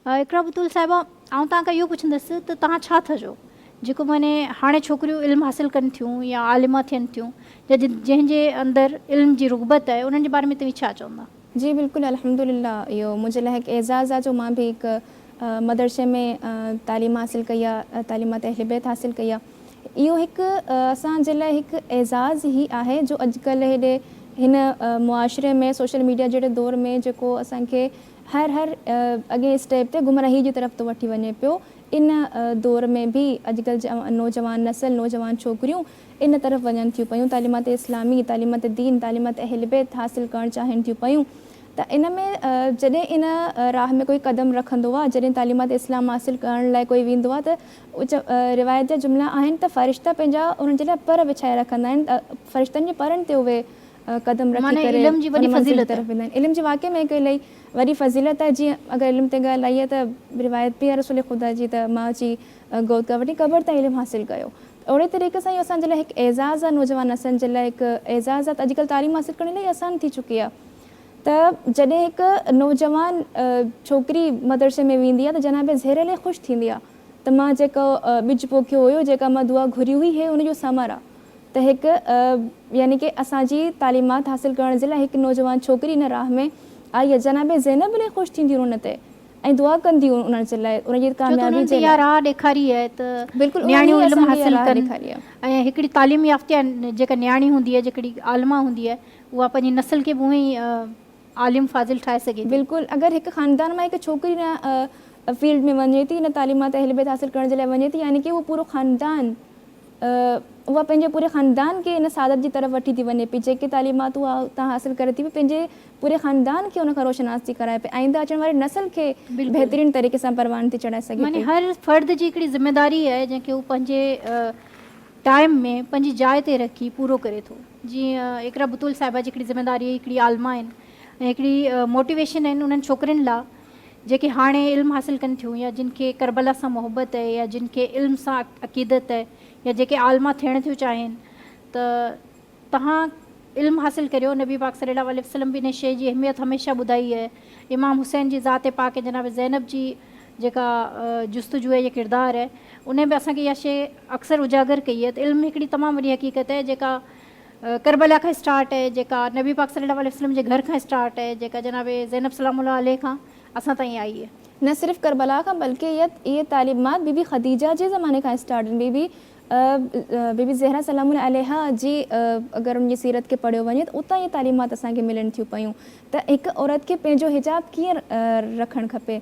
इकरा बतूल साहिबा आउं तव्हांखां इहो पुछंदसि त तव्हां छा था जो जेको माने हाणे छोकिरियूं इल्मु हासिलु कनि थियूं या आलिमा थियनि थियूं या जंहिंजे अंदरि इल्म जी रुग़बत आहे उन्हनि जे बारे में तव्हां छा चवंदा? जी बिल्कुलु अल्हम्दुलिल्लाह, इहो मुंहिंजे लाइ हिकु एज़ाज़ आहे जो मां बि हिकु मदरसे में तालीम हासिलु कई आहे, तालीमात अहल बैत हासिलु कई आहे। इहो हिकु असांजे लाइ हिकु एज़ाज़ ई आहे जो अॼुकल्ह हेॾे हिन मुआशरे में सोशल मीडिया जहिड़े दौर में जेको असांखे हर अॻे स्टेप ते गुमराही जी तरफ़ थो वठी वञे पियो। इन दौर में बि अॼुकल्ह नौजवान नस्ल, नौजवान छोकिरियूं इन तरफ़ वञनि थियूं पियूं, तालीमात इस्लामी, तालीमात दीन, तालीमात अहल बैत हासिलु करणु चाहिनि थियूं पियूं। त इन में जॾहिं इन राह में कोई क़दम रखंदो आहे, जॾहिं तालीमात इस्लाम हासिलु करण लाइ कोई वेंदो आहे, त रिवायत जा जुमिला आहिनि त फ़रिश्ता पंहिंजा उन्हनि जे लाइ पर विछाए रखंदा आहिनि, फ़रिश्तनि जे परनि ते उहे क़दम रखी करे इल्म जी वॾी फ़ज़ीलत तरफ़ वेंदा आहिनि। इल्म जी वाक़ई में हिकु इलाही वॾी फ़ज़ीलत आहे। जीअं अगरि इल्म ते ॻाल्हि आई आहे त रिवायत बि आहे रसूल ख़ुदा जी, त मां अची गौद वठी क़बर ताईं इल्मु हासिलु कयो। ओड़े तरीक़े सां इहो असांजे लाइ हिकु एज़ाज़ आहे, नौजवान असांजे लाइ हिकु एज़ाज़ आहे। त अॼुकल्ह तालीम हासिलु करण लाइ आसान थी चुकी आहे। त जॾहिं हिकु नौजवान छोकिरी मदरसे में वेंदी आहे त जनाब ज़हर लाइ ख़ुशि थींदी आहे त मां जेको ॿिज पोखियो हुयो, जेका मां दुआ घुरी हुई, हे उनजो समर आहे। त हिकु यानी कि असांजी तालीमात हासिलु करण जे लाइ हिकु नौजवान छोकिरी हिन राह में आई आहे। जनाब ज़ैनब लाइ ख़ुशि थींदियूं उन ते ऐं दुआ कंदियूं उन्हनि जे लाइ, उनजी कामयाबी जे लाइ। राह ॾेखारी आहे त बिल्कुलु न्याणियूं इल्मु हासिलु राह कनि ॾेखारी आहे। ऐं हिकिड़ी तालीम याफ़्ता जेका न्याणी हूंदी आहे, जेकड़ी आलिमा हूंदी आहे, उहा पंहिंजी नस्ल खे बि उहे ई आलिम फाज़िल ठाहे सघे। बिल्कुलु, अगरि हिकु ख़ानदान मां हिकु छोकिरी न फील्ड में वञे थी, हिन तालीमात अहल बैत हासिलु करण जे लाइ वञे थी, यानी कि उहो पूरो ख़ानदान, उहा पंहिंजे पूरे ख़ानदान खे इन सादत जी तरफ़ वठी थी वञे पई। जेके तालीमात उहा उतां हासिलु करे थी पंहिंजे पूरे ख़ानदान खे उनखां रोशनास थी कराए पई, आईंदा अचण वारी नस्ल खे बहितरीन तरीक़े सां परवान थी चढ़ाए सघे। माने हर फ़र्द जी हिकिड़ी ज़िम्मेदारी आहे जंहिंखे हू पंहिंजे टाइम में पंहिंजी जाइ ते रखी पूरो करे थो। जीअं इकरा बतूल साहिबा जी हिकिड़ी ज़िम्मेदारी, हिकिड़ी आलिमा आहिनि ऐं हिकिड़ी मोटिवेशन आहिनि उन्हनि छोकिरियुनि लाइ जेके हाणे इल्मु हासिलु कनि थियूं या जिन खे करबला सां मोहबत आहे या जिन खे इल्म सां अक़ीदत आहे या जेके आलिमा थियण थियूं चाहिनि। त तव्हां इल्मु हासिलु करियो। नबी पाक सल्लल्लाहु अलैहि वसल्लम बि इन शइ जी अहमियत हमेशह ॿुधाई आहे। इमाम हुसैन जी ज़ात पाक जनाब ज़ैनब जी जेका जुस्तजू आहे, किरदारु आहे, उन में असांखे इहा शइ अक्सर उजागर कई आहे त इल्मु हिकिड़ी तमामु वॾी हक़ीक़त आहे जेका करबला खां स्टार्ट आहे, जेका नबी पाक सल्लल्लाहु अलैहि वसल्लम जे घर खां स्टार्ट आहे, जेका जनाब ज़ैनब सलामुल्लाह अलैहा खां असां ताईं आई आहे। न सिर्फ़ु करबला खां बल्कि इहे तालीमात बीबी ख़दीजा जे ज़माने खां स्टार्ट आहिनि। बीबी ज़हरा सलामुल्लाह अलैहा जी अगरि उनजी सीरत खे पढ़ियो वञे त उतां इहे तालीमात असांखे मिलनि थियूं पियूं त हिकु औरत खे पंहिंजो हिजाब कीअं रखणु खपे।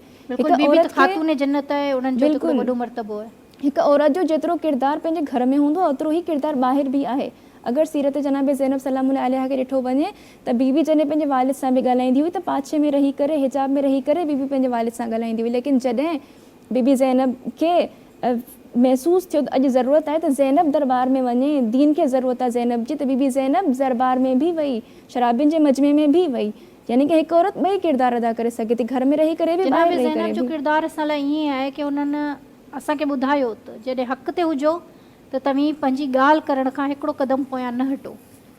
हिकु औरत जो जेतिरो किरदारु पंहिंजे घर में हूंदो आहे ओतिरो ई किरदारु ॿाहिरि बि आहे। अगरि सीरत जनाब ज़ैनब सलामुल्लाह अलैहा खे ॾिठो वञे त बीबी जॾहिं पंहिंजे वालिद सां बि ॻाल्हाईंदी हुई त पाछे में रही करे, हिजाब में रही करे बीबी पंहिंजे वालिद सां ॻाल्हाईंदी हुई। लेकिन जॾहिं बीबी ज़ैनब खे महसूसु थियो त अॼु ज़रूरत आहे त ज़ैनब दरबार में वञे, दीन खे ज़रूरत आहे ज़ैनब जी, त बीबी ज़ैनब दरबार में बि वई, शराबियुनि जे मजमे में बि वई। यानी कि हिकु औरत ॿई किरदार अदा करे सघे थी, घर में रही करे बि, ॿाहिरि रही करे बि। जो किरदारु असां लाइ ईअं आहे कि उन्हनि असांखे ॿुधायो त जॾहिं हक़ ते हुजो त तव्हीं पंहिंजी ॻाल्हि करण खां हिकिड़ो क़दम पोयां न हटो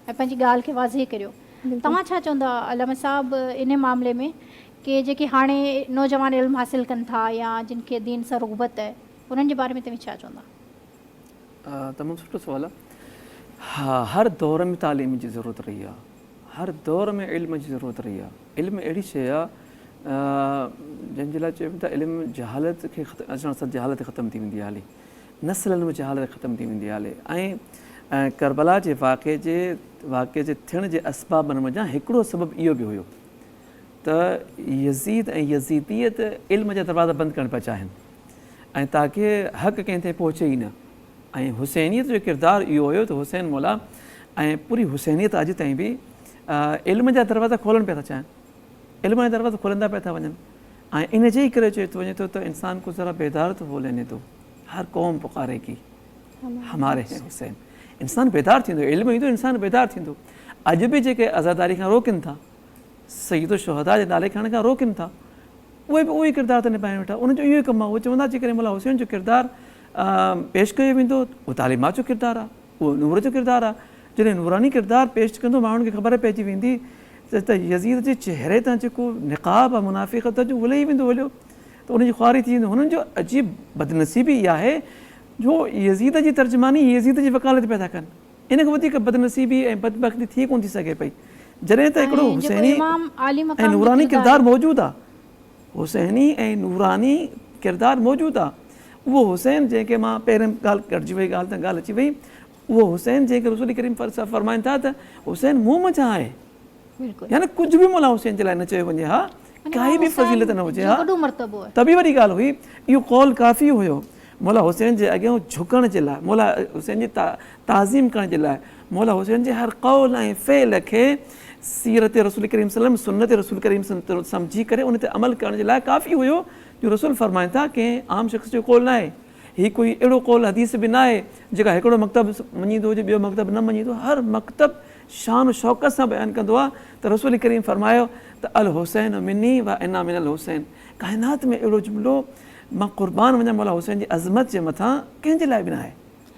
ऐं पंहिंजी ॻाल्हि खे वाज़े करियो। तव्हां छा चवंदा अलामा साहब इन मामले में कि जेके हाणे नौजवान इल्मु हासिलु कनि था या जिन खे दीन सां रुग़बत आहे, उन्हनि जे बारे में तव्हां छा चवंदा? तमामु सुठो सुवालु आहे। हा, हर दौर में तालीम जी ज़रूरत रही आहे, हर दौर में इल्म जी ज़रूरत रही आहे। इल्मु अहिड़ी शइ आहे जंहिंजे लाइ चइबो त इल्मु जहालत खे अचण सां जहालत ख़तमु थी वेंदी आहे, नस्लनि में जहालत ख़तमु थी वेंदी आहे। ऐं करबला जे वाक़े जे थियण जे असबाबनि वञा हिकिड़ो सबबु इहो बि हुयो त यज़ीद ऐं यज़ीदियत इल्म जा दरवाज़ा बंदि करणु पिया चाहिनि ऐं ताकी हक़ कंहिं ते पहुचे ई न। ऐं हुसैनियत जो किरदारु इहो हुयो त हुसैन मौला ऐं पूरी हुसैनियत अॼु ताईं बि इल्म जा दरवाज़ा खोलणु पिया था चाहिनि, इल्म जा दरवाज़ा खोलंदा पिया था वञनि। ऐं इन जे ई करे चए थो वञे थो त इंसान को ज़रा बेदार तो हो लेने दो, हर क़ौम पुकारे की हमारे हैं हुसैन। इंसान बेदार थींदो, इल्मु ईंदो इंसान बेदार थींदो। अॼु बि जेके आज़ादारी खां रोकनि था, सईदो शुहदा जे नाले खणण खां रोकनि था, उहे बि उहो ई किरदारु था निभाइनि वेठा। उनजो इहो ई कमु आहे। उहे चवंदा जेकॾहिं मौला हुसैन जो किरदारु पेश कयो वेंदो उहो तालीमात जो किरदारु आहे, उहो नूर जो किरदारु आहे। जॾहिं नूरानी किरदारु पेश कंदो माण्हुनि खे ख़बर पइजी वेंदी त यज़ीद जे चहिरे तां जेको निक़ाब आहे मुनाफ़िक़त जो उहो लही वेंदो। हलियो त उनजी ख़्वारी थी वेंदी। हुननि जो अजीब बदनसीबी इहा आहे जो यज़ीद जी तर्जुमानी यज़ीद जी वकालत पिया था कनि। इन खां वधीक बदनसीबी ऐं बदबख़्ती थी कोन थी सघे पई। जॾहिं त हिकिड़ो हुसैनी ऐं नूरानी किरदारु मौजूदु आहे, हुसैनी ऐं नूरानी किरदारु मौजूदु आहे। उहो हुसैन जंहिंखे मां पहिरियों ॻाल्हि कटिजी वई, ॻाल्हि त ॻाल्हि अची वई, उहो हुसैन जंहिंखे रसूल करीम फरमाइनि था त हुसैन मुंहुं मज़ा आहे, यानी कुझु बि मौला हुसैन जे लाइ न चयो वञे, हा काई बि फज़ीलत न हुजे, हा त बि वॾी ॻाल्हि हुई। इहो कौल काफ़ी हुयो मौला हुसैन जे अॻियां झुकण जे लाइ, मौला हुसैन जी ताज़ीम करण जे लाइ, मौला हुसैन जे हर कौल ऐं फ़ेल खे सीरत रसूल करीम सल्लम सुन्नत रसूल करीम सम्झी करे उन ते अमल करण जे लाइ काफ़ी हुयो। जो रसूल फरमाइनि था कंहिं आम शख़्स जो कौल न आहे, हीअ कोई अहिड़ो कौल हदीस बि न आहे जेका हिकिड़ो मकतब मञींदो हुजे ॿियो मकतब न मञींदो। हर मकतब शान शौक़त सां बयानु कंदो आहे त रसूल करीम फरमायो त अल हुसैन मिनी व इना मिनल हुसैन। काइनात में अहिड़ो जुमिलो मां क़ुर्बान वञा मौला हुसैन जी अज़मत जे मथां कंहिंजे लाइ बि न आहे।